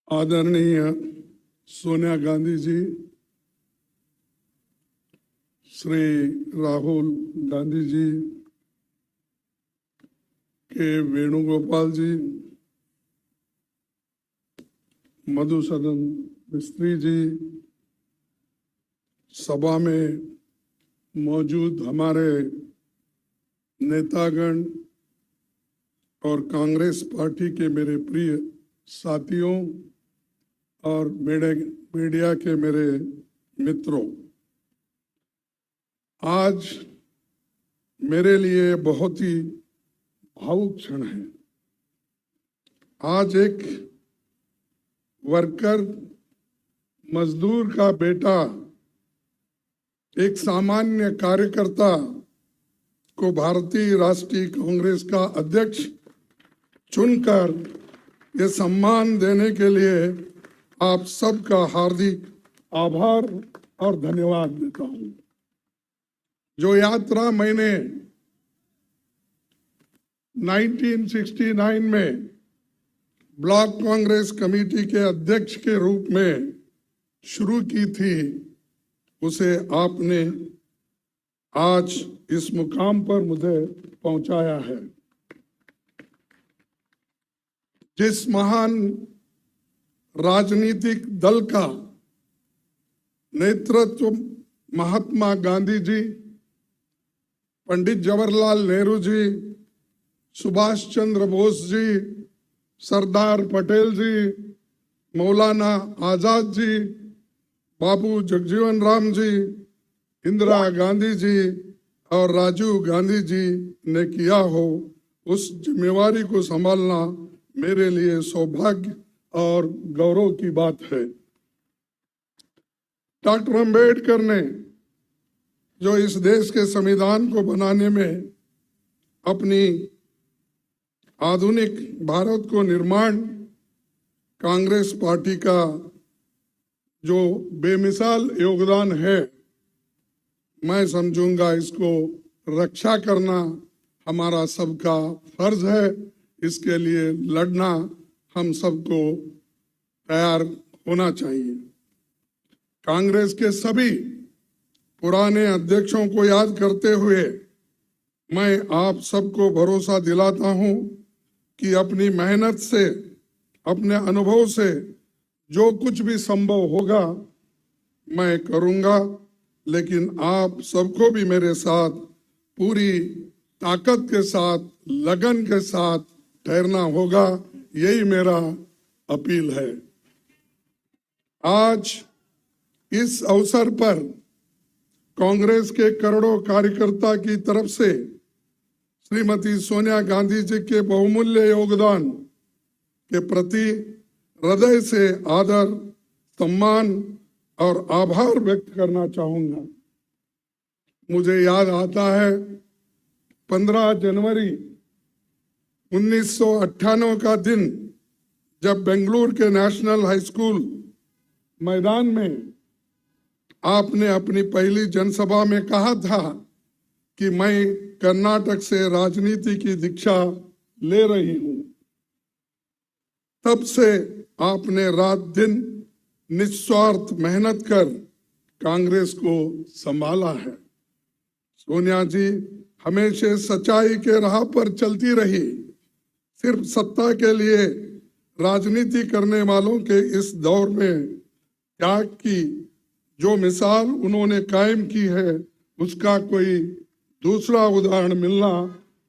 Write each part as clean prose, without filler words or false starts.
आदरणीय सोनिया गांधी जी, श्री राहुल गांधी जी, के वेणुगोपाल जी, मधुसूदन मिस्त्री जी, सभा में मौजूद हमारे नेतागण और कांग्रेस पार्टी के मेरे प्रिय साथियों और मीडिया के मेरे मित्रों, आज मेरे लिए बहुत ही भावुक क्षण है। आज एक वर्कर, मजदूर का बेटा, एक सामान्य कार्यकर्ता को भारतीय राष्ट्रीय कांग्रेस का अध्यक्ष चुनकर ये सम्मान देने के लिए आप सबका हार्दिक आभार और धन्यवाद देता हूं। जो यात्रा मैंने 1969 में ब्लॉक कांग्रेस कमेटी के अध्यक्ष के रूप में शुरू की थी, उसे आपने आज इस मुकाम पर मुझे पहुंचाया है। जिस महान राजनीतिक दल का नेतृत्व महात्मा गांधी जी, पंडित जवाहरलाल नेहरू जी, सुभाष चंद्र बोस जी, सरदार पटेल जी, मौलाना आजाद जी, बाबू जगजीवन राम जी, इंदिरा गांधी जी और राजीव गांधी जी ने किया हो, उस जिम्मेवारी को संभालना मेरे लिए सौभाग्य और गौरव की बात है। डॉक्टर अंबेडकर ने जो इस देश के संविधान को बनाने में अपनी आधुनिक भारत को निर्माण, कांग्रेस पार्टी का जो बेमिसाल योगदान है, मैं समझूंगा इसको रक्षा करना हमारा सबका फर्ज है। इसके लिए लड़ना हम सबको तैयार होना चाहिए। कांग्रेस के सभी पुराने अध्यक्षों को याद करते हुए मैं आप सबको भरोसा दिलाता हूं कि अपनी मेहनत से, अपने अनुभव से जो कुछ भी संभव होगा मैं करूंगा, लेकिन आप सबको भी मेरे साथ पूरी ताकत के साथ, लगन के साथ ठहरना होगा। यही मेरा अपील है। आज इस अवसर पर कांग्रेस के करोड़ों कार्यकर्ता की तरफ से श्रीमती सोनिया गांधी जी के बहुमूल्य योगदान के प्रति हृदय से आदर, सम्मान और आभार व्यक्त करना चाहूंगा। मुझे याद आता है 15 जनवरी 1998 का दिन, जब बेंगलुरु के नेशनल हाई स्कूल मैदान में आपने अपनी पहली जनसभा में कहा था कि मैं कर्नाटक से राजनीति की दीक्षा ले रही हूं। तब से आपने रात दिन निस्वार्थ मेहनत कर कांग्रेस को संभाला है। सोनिया जी हमेशा सच्चाई के राह पर चलती रही। सिर्फ सत्ता के लिए राजनीति करने वालों के इस दौर में त्याग की जो मिसाल उन्होंने कायम की है, उसका कोई दूसरा उदाहरण मिलना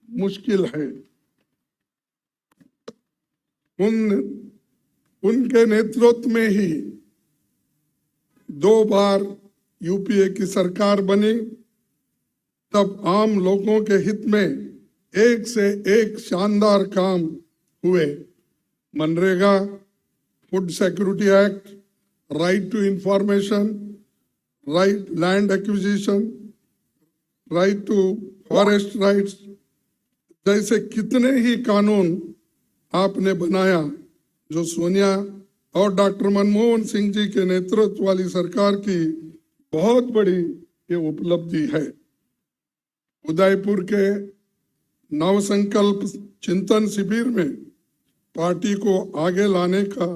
मुश्किल है। उनके नेतृत्व में ही 2 बार यूपीए की सरकार बनी। तब आम लोगों के हित में एक से एक शानदार काम हुए। MNREGA, food security act, right to information, right land acquisition, right to forest rights जैसे कितने ही कानून आपने बनाया, जो सोनिया और डॉक्टर मनमोहन सिंह जी के नेतृत्व वाली सरकार की बहुत बड़ी ये उपलब्धि है। उदयपुर के नवसंकल्प चिंतन शिविर में पार्टी को आगे लाने का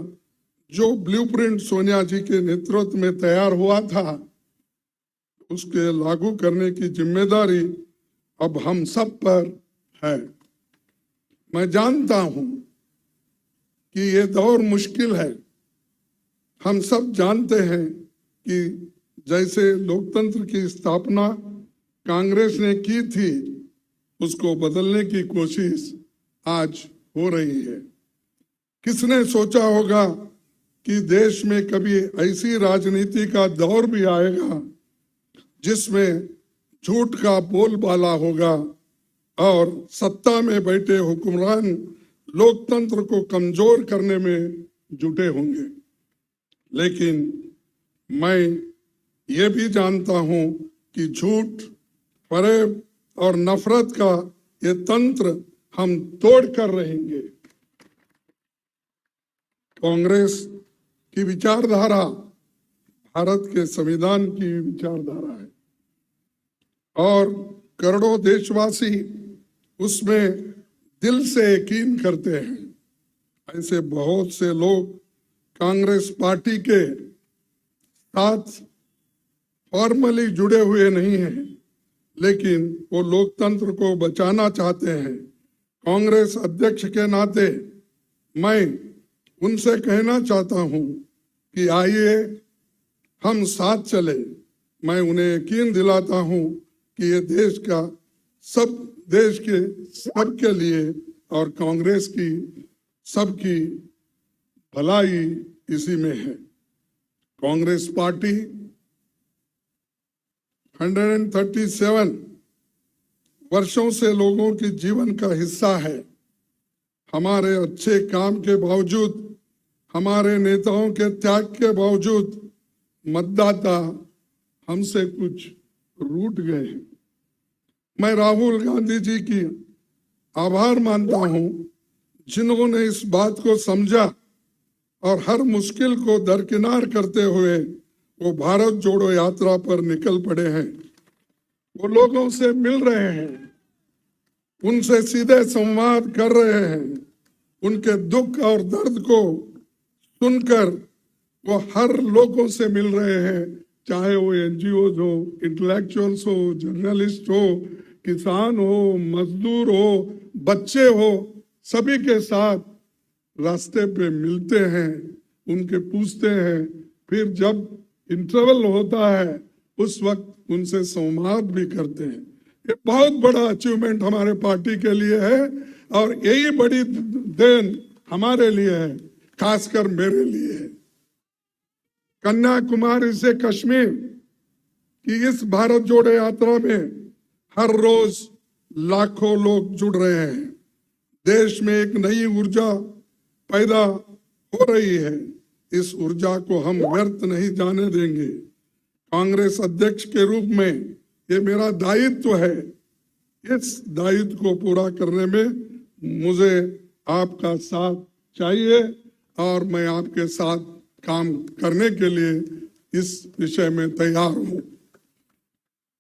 जो ब्लूप्रिंट सोनिया जी के नेतृत्व में तैयार हुआ था, उसके लागू करने की जिम्मेदारी अब हम सब पर है। मैं जानता हूं कि ये दौर मुश्किल है। हम सब जानते हैं कि जैसे लोकतंत्र की स्थापना कांग्रेस ने की थी, उसको बदलने की कोशिश आज हो रही है। किसने सोचा होगा कि देश में कभी ऐसी राजनीति का दौर भी आएगा जिसमें झूठ का बोलबाला होगा और सत्ता में बैठे हुक्मरान लोकतंत्र को कमजोर करने में जुटे होंगे। लेकिन मैं ये भी जानता हूं कि झूठ, फरेब और नफरत का ये तंत्र हम तोड़ कर रहेंगे। कांग्रेस की विचारधारा भारत के संविधान की विचारधारा है और करोड़ों देशवासी उसमें दिल से यकीन करते हैं। ऐसे बहुत से लोग कांग्रेस पार्टी के साथ फॉर्मली जुड़े हुए नहीं हैं, लेकिन वो लोकतंत्र को बचाना चाहते हैं। कांग्रेस अध्यक्ष के नाते मैं उनसे कहना चाहता हूं कि आइए हम साथ चले। मैं उन्हें यकीन दिलाता हूं कि ये देश के सबके लिए और कांग्रेस की सबकी भलाई इसी में है। कांग्रेस पार्टी 137 वर्षों से लोगों के जीवन का हिस्सा है। हमारे अच्छे काम के बावजूद, हमारे नेताओं के त्याग के बावजूद मतदाता हमसे कुछ रूठ गए हैं। मैं राहुल गांधी जी की आभार मानता हूं, जिन्होंने इस बात को समझा और हर मुश्किल को दरकिनार करते हुए वो भारत जोड़ो यात्रा पर निकल पड़े हैं। वो लोगों से मिल रहे हैं, उनसे सीधे संवाद कर रहे हैं, उनके दुख और दर्द को सुनकर वो हर लोगों से मिल रहे हैं, चाहे वो एनजीओ हो, इंटेलेक्चुअल्स हो, जर्नलिस्ट हो, किसान हो, मजदूर हो, बच्चे हो, सभी के साथ रास्ते पे मिलते हैं, उनके पूछते हैं, फिर जब इंटरवल होता है उस वक्त उनसे संवाद भी करते हैं। ये बहुत बड़ा अचीवमेंट हमारे पार्टी के लिए है और यही बड़ी देन हमारे लिए है, खासकर मेरे लिए है। कन्याकुमारी से कश्मीर की इस भारत जोड़ो यात्रा में हर रोज लाखों लोग जुड़ रहे हैं। देश में एक नई ऊर्जा पैदा हो रही है। इस ऊर्जा को हम व्यर्थ नहीं जाने देंगे। कांग्रेस अध्यक्ष के रूप में ये मेरा दायित्व है। इस दायित्व को पूरा करने में मुझे आपका साथ चाहिए और मैं आपके साथ काम करने के लिए इस विषय में तैयार हूं।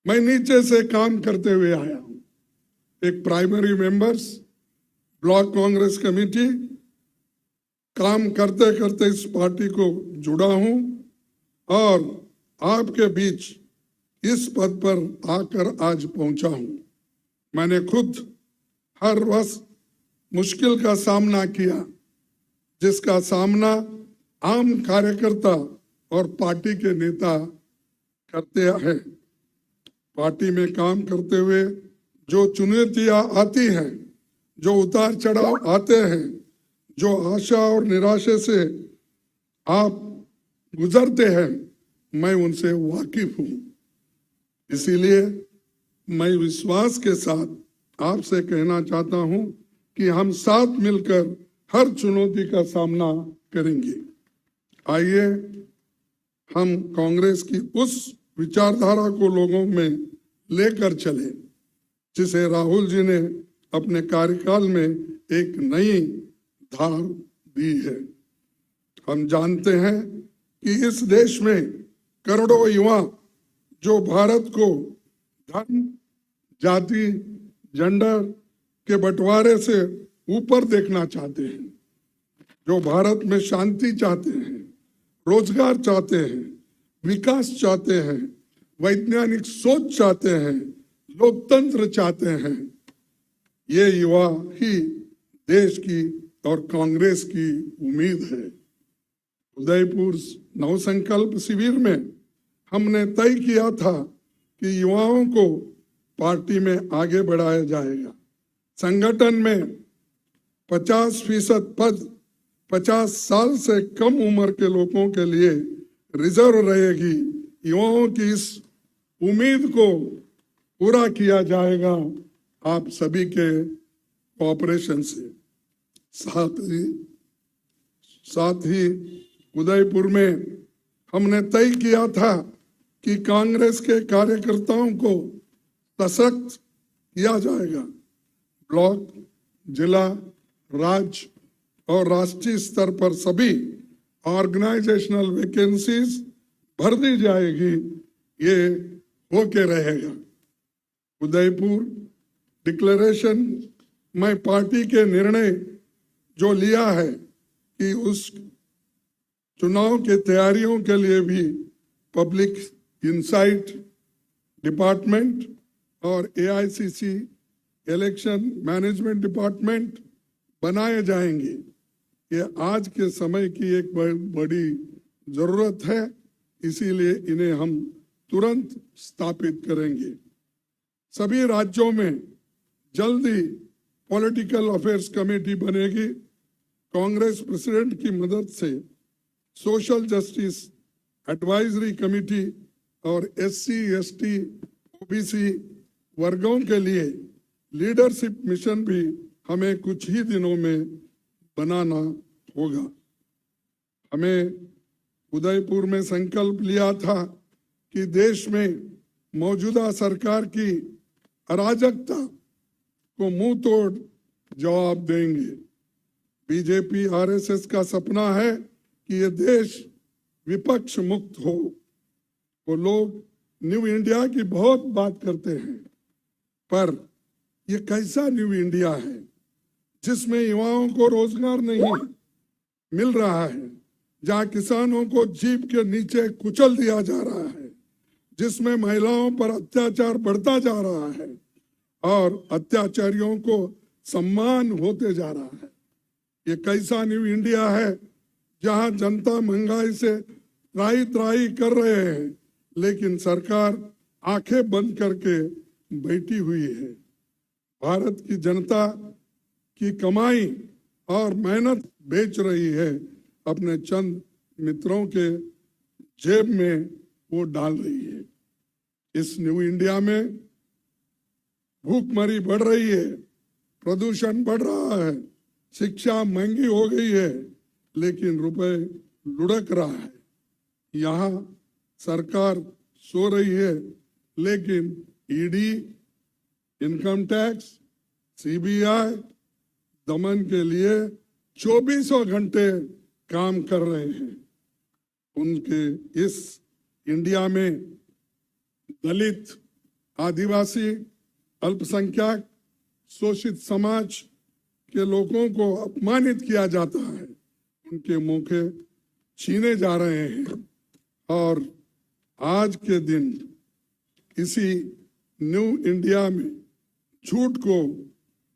मैं नीचे से काम करते हुए आया हूं। एक primary members, block Congress committee, काम करते करते इस पार्टी को जुड़ा हूं और आपके बीच इस पद पर आकर आज पहुंचा हूं। मैंने खुद हर वर्ष मुश्किल का सामना किया, जिसका सामना आम कार्यकर्ता और पार्टी के नेता करते हैं। पार्टी में काम करते हुए जो चुनौतियां आती हैं, जो उतार चढ़ाव आते हैं, जो आशा और निराशा से आप गुजरते हैं, मैं उनसे वाकिफ हूं। इसीलिए मैं विश्वास के साथ आपसे कहना चाहता हूं कि हम साथ मिलकर हर चुनौती का सामना करेंगे। आइए हम कांग्रेस की उस विचारधारा को लोगों में लेकर चले, जिसे राहुल जी ने अपने कार्यकाल में एक नई धार दी है। हम जानते हैं कि इस देश में करोड़ों युवा जो भारत को धर्म, जाति, जेंडर के बंटवारे से ऊपर देखना चाहते हैं, जो भारत में शांति चाहते हैं, रोजगार चाहते हैं, विकास चाहते हैं, वैज्ञानिक सोच चाहते हैं, लोकतंत्र चाहते हैं। ये युवा ही देश की और कांग्रेस की उम्मीद है। उदयपुर नवसंकल्प शिविर में हमने तय किया था कि युवाओं को पार्टी में आगे बढ़ाया जाएगा। संगठन में 50% पद 50 साल से कम उम्र के लोगों के लिए रिजर्व रहेगी। युवाओं की इस उम्मीद को पूरा किया जाएगा आप सभी के कोऑपरेशन से। साथ ही उदयपुर में हमने तय किया था कि कांग्रेस के कार्यकर्ताओं को सशक्त किया जाएगा। ब्लॉक, जिला, राज्य और राष्ट्रीय स्तर पर सभी ऑर्गेनाइजेशनल वैकेंसीज भर दी जाएगी। ये होके रहेगा। उदयपुर डिक्लेरेशन में पार्टी के निर्णय जो लिया है कि उस चुनाव के तैयारियों के लिए भी पब्लिक इंसाइट डिपार्टमेंट और एआईसीसी इलेक्शन मैनेजमेंट डिपार्टमेंट बनाए जाएंगे। ये आज के समय की एक बड़ी जरूरत है, इसीलिए इन्हें हम तुरंत स्थापित करेंगे। सभी राज्यों में जल्दी पॉलिटिकल अफेयर्स कमेटी बनेगी। कांग्रेस प्रेसिडेंट की मदद से सोशल जस्टिस एडवाइजरी कमेटी और एससी, एसटी, ओबीसी वर्गों के लिए लीडरशिप मिशन भी हमें कुछ ही दिनों में बनाना होगा। हमें उदयपुर में संकल्प लिया था कि देश में मौजूदा सरकार की अराजकता को मुंह तोड़ जवाब देंगे। बीजेपी आरएसएस का सपना है कि ये देश विपक्ष मुक्त हो। वो लोग न्यू इंडिया की बहुत बात करते हैं, पर ये कैसा न्यू इंडिया है जिसमें युवाओं को रोजगार नहीं मिल रहा है, जहां किसानों को जीप के नीचे कुचल दिया जा रहा है, जिसमें महिलाओं पर अत्याचार बढ़ता जा रहा है और अत्याचारियों को सम्मान होते जा रहा है। ये कैसा न्यू इंडिया है जहां जनता महंगाई से त्राही त्राही कर रहे हैं, लेकिन सरकार आंखें बंद करके बैठी हुई है। भारत की जनता की कमाई और मेहनत बेच रही है, अपने चंद मित्रों के जेब में वो डाल रही है। इस न्यू इंडिया में भूखमरी बढ़ रही है, प्रदूषण बढ़ रहा है, शिक्षा महंगी हो गई है, लेकिन रुपए लुढ़क रहा है। यहाँ सरकार सो रही है, लेकिन ईडी, इनकम टैक्स, सीबीआई दमन के लिए 24 घंटे काम कर रहे हैं। उनके इस इंडिया में दलित, आदिवासी, अल्पसंख्यक, शोषित समाज के लोगों को अपमानित किया जाता है, उनके मौके छीने जा रहे हैं। और आज के दिन इसी न्यू इंडिया में झूठ को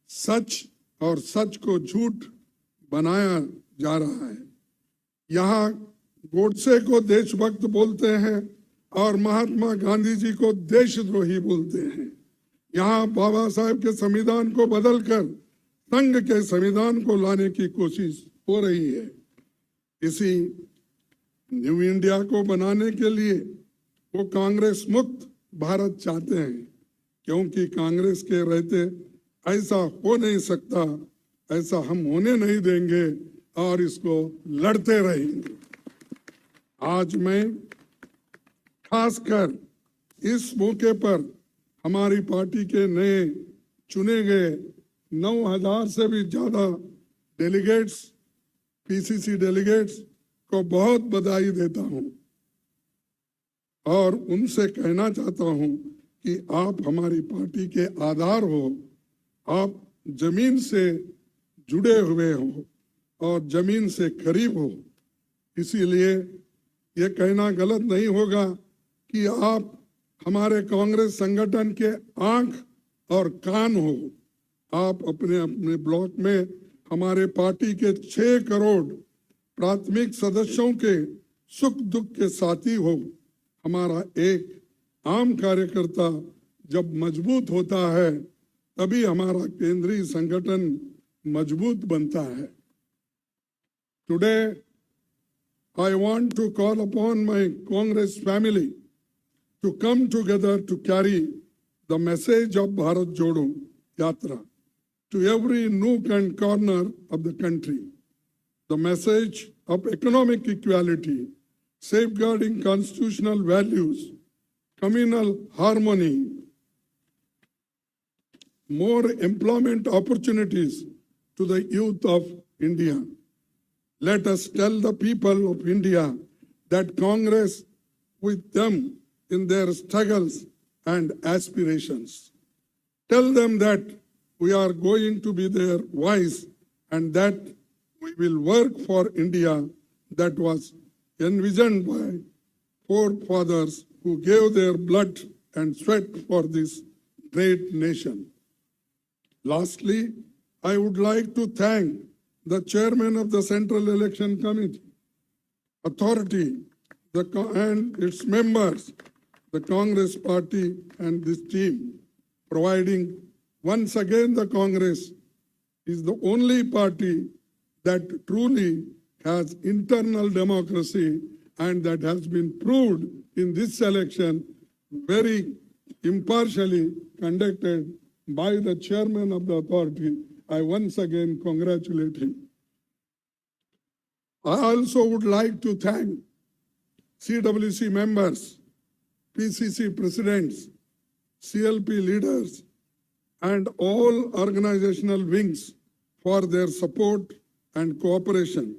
सच और सच को झूठ बनाया जा रहा है। यहाँ गोडसे को देशभक्त बोलते हैं और महात्मा गांधी जी को देशद्रोही बोलते हैं। यहाँ बाबा साहेब के संविधान को बदलकर संघ के संविधान को लाने की कोशिश हो रही है। इसी न्यू इंडिया को बनाने के लिए वो कांग्रेस मुक्त भारत चाहते हैं, क्योंकि कांग्रेस के रहते ऐसा हो नहीं सकता, ऐसा हम होने नहीं देंगे और इसको लड़ते रहेंगे। आज मैं खासकर इस मौके पर हमारी पार्टी के नए चुने गए 9,000 से भी ज्यादा डेलीगेट्स, पीसीसी डेलीगेट्स को बहुत बधाई देता हूं और उनसे कहना चाहता हूं कि आप हमारी पार्टी के आधार हो, आप जमीन से जुड़े हुए हो और जमीन से करीब हो। इसीलिए ये कहना गलत नहीं होगा कि आप हमारे कांग्रेस संगठन के आंख और कान हो। आप अपने अपने ब्लॉक में हमारे पार्टी के 6 करोड़ प्राथमिक सदस्यों के सुख दुख के साथी हो। हमारा एक आम कार्यकर्ता जब मजबूत होता है तभी हमारा केंद्रीय संगठन मजबूत बनता है। Today I want to call upon my Congress family to come together to carry the message of Bharat Jodo Yatra to every nook and corner of the country. The message of economic equality, safeguarding constitutional values, communal harmony, more employment opportunities to the youth of India. Let us tell the people of India that Congress with them in their struggles and aspirations. Tell them that we are going to be their voice and that we will work for India that was envisioned by forefathers who gave their blood and sweat for this great nation. Lastly, I would like to thank the chairman of the Central Election Committee, authority, and its members, the Congress party and this team, providing once again the Congress is the only party that truly has internal democracy and that has been proved in this election very impartially conducted by the chairman of the authority. I once again congratulate him. I also would like to thank CWC members, PCC presidents, CLP leaders, and all organizational wings for their support and cooperation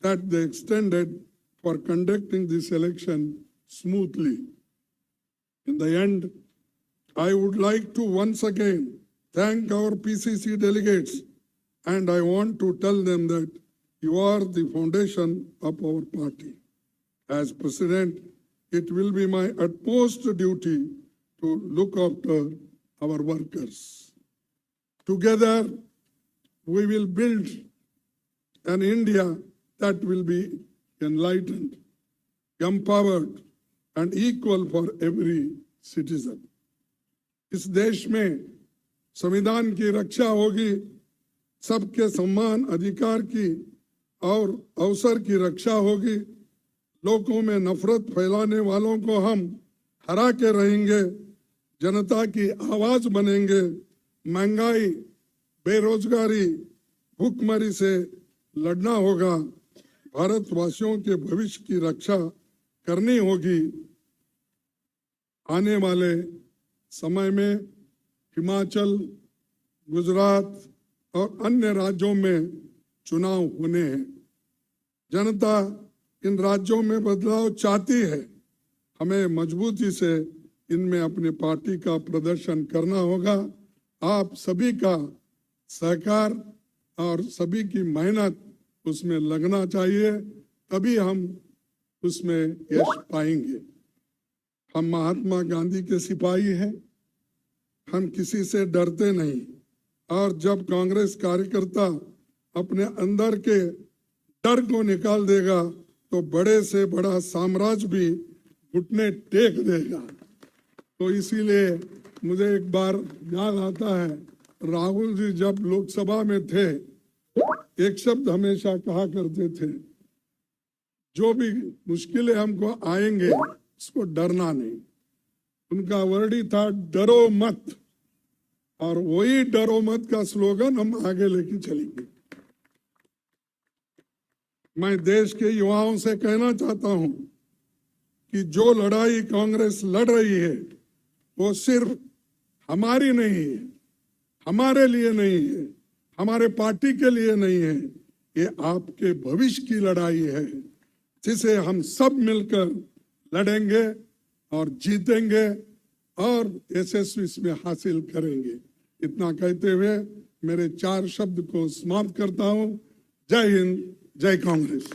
that they extended for conducting this election smoothly. In the end, I would like to once again thank our PCC delegates, and I want to tell them that you are the foundation of our party. As President, it will be my utmost duty to look after our workers. Together, we will build an India that will be enlightened, empowered, and equal for every citizen. इस देश में संविधान की रक्षा होगी, सबके सम्मान अधिकार की और अवसर की रक्षा होगी, लोगों में नफरत फैलाने वालों को हम हरा के रहेंगे, जनता की आवाज बनेंगे, महंगाई, बेरोजगारी, भूखमरी से लड़ना होगा, भारतवासियों के भविष्य की रक्षा करनी होगी। आने वाले समय में हिमाचल, गुजरात और अन्य राज्यों में चुनाव होने हैं। जनता इन राज्यों में बदलाव चाहती है। हमें मजबूती से इनमें अपनी पार्टी का प्रदर्शन करना होगा। आप सभी का सहकार और सभी की मेहनत उसमें लगना चाहिए, तभी हम उसमें यश पाएंगे। हम महात्मा गांधी के सिपाही हैं, हम किसी से डरते नहीं, और जब कांग्रेस कार्यकर्ता अपने अंदर के डर को निकाल देगा तो बड़े से बड़ा साम्राज्य भी घुटने टेक देगा। तो इसीलिए मुझे एक बार याद आता है, राहुल जी जब लोकसभा में थे, एक शब्द हमेशा कहा करते थे, जो भी मुश्किलें हमको आएंगे उसको डरना नहीं। उनका वर्ड ही था डरो मत, और वही डरो मत का स्लोगन हम आगे लेके चलेंगे। मैं देश के युवाओं से कहना चाहता हूं कि जो लड़ाई कांग्रेस लड़ रही है वो सिर्फ हमारी नहीं है, हमारे लिए नहीं है, हमारे पार्टी के लिए नहीं है, ये आपके भविष्य की लड़ाई है, जिसे हम सब मिलकर लड़ेंगे और जीतेंगे और यशस्वी इसमें हासिल करेंगे। इतना कहते हुए मेरे 4 शब्द को समाप्त करता हूं। जय हिंद, जय कांग्रेस।